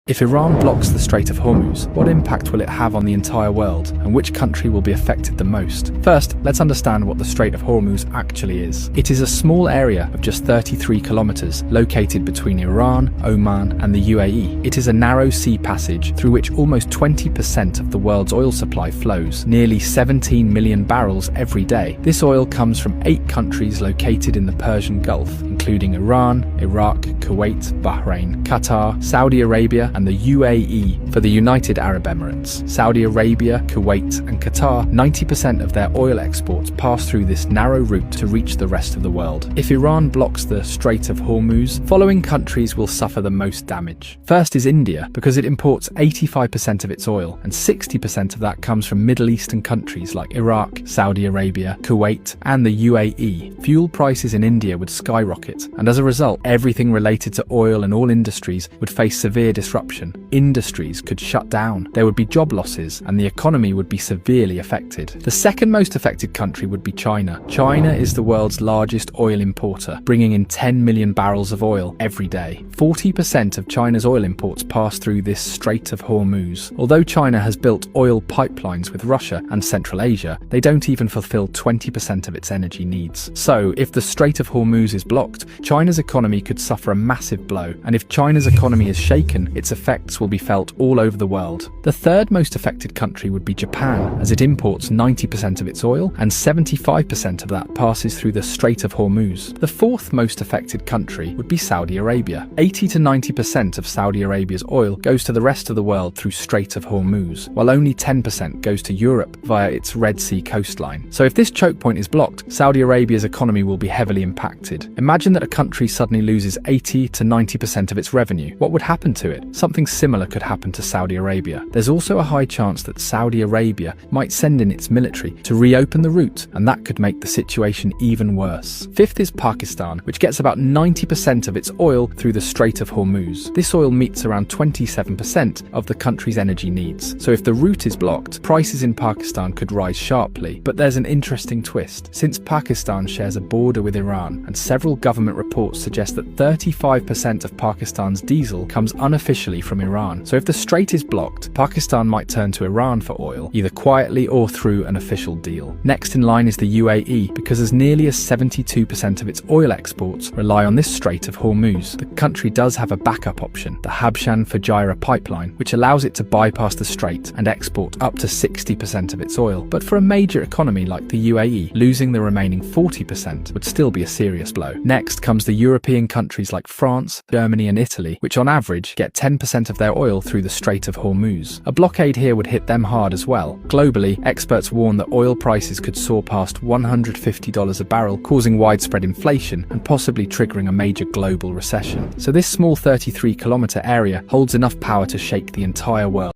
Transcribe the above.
If Iran blocks the Strait of Hormuz, what impact will it have on the entire world, and which country will be affected the most? First, let's understand what the Strait of Hormuz actually is. It is a small area of just 33 kilometers located between Iran, Oman, and the UAE. It is a narrow sea passage through which almost 20% of the world's oil supply flows, nearly 17 million barrels every day. This oil comes from 8 countries located in the Persian Gulf, including Iran, Iraq, Kuwait, Bahrain, Qatar, Saudi Arabia, and the UAE for the United Arab Emirates. Saudi Arabia, Kuwait, and Qatar, 90% of their oil exports pass through this narrow route to reach the rest of the world. If Iran blocks the Strait of Hormuz, following countries will suffer the most damage. First is India, because it imports 85% of its oil, and 60% of that comes from Middle Eastern countries like Iraq, Saudi Arabia, Kuwait, and the UAE. Fuel prices in India would skyrocket, and as a result, everything related to oil and all industries would face severe disruption. Industries could shut down, there would be job losses, and the economy would be severely affected. The second most affected country would be China. China is the world's largest oil importer, bringing in 10 million barrels of oil every day. 40% of China's oil imports pass through this Strait of Hormuz. Although China has built oil pipelines with Russia and Central Asia, they don't even fulfill 20% of its energy needs. So, if the Strait of Hormuz is blocked, China's economy could suffer a massive blow, and if China's economy is shaken, its effects will be felt all over the world. The third most affected country would be Japan, as it imports 90% of its oil, and 75% of that passes through the Strait of Hormuz. The fourth most affected country would be Saudi Arabia. 80 to 90% of Saudi Arabia's oil goes to the rest of the world through Strait of Hormuz, while only 10% goes to Europe via its Red Sea coastline. So if this choke point is blocked, Saudi Arabia's economy will be heavily impacted. Imagine that a country suddenly loses 80 to 90% of its revenue. What would happen to it? Something similar could happen to Saudi Arabia. There's also a high chance that Saudi Arabia might send in its military to reopen the route, and that could make the situation even worse. Fifth is Pakistan, which gets about 90% of its oil through the Strait of Hormuz. This oil meets around 27% of the country's energy needs. So if the route is blocked, prices in Pakistan could rise sharply. But there's an interesting twist. Since Pakistan shares a border with Iran, and several government reports suggest that 35% of Pakistan's diesel comes unofficially from Iran. So if the strait is blocked, Pakistan might turn to Iran for oil, either quietly or through an official deal. Next in line is the UAE, because as nearly as 72% of its oil exports rely on this Strait of Hormuz. The country does have a backup option, the Habshan-Fujairah pipeline, which allows it to bypass the strait and export up to 60% of its oil. But for a major economy like the UAE, losing the remaining 40% would still be a serious blow. Next comes the European countries like France, Germany, and Italy, which on average get 10% of their oil through the Strait of Hormuz. A blockade here would hit them hard as well. Globally, experts warn that oil prices could soar past $150 a barrel, causing widespread inflation and possibly triggering a major global recession. So this small 33-kilometer area holds enough power to shake the entire world.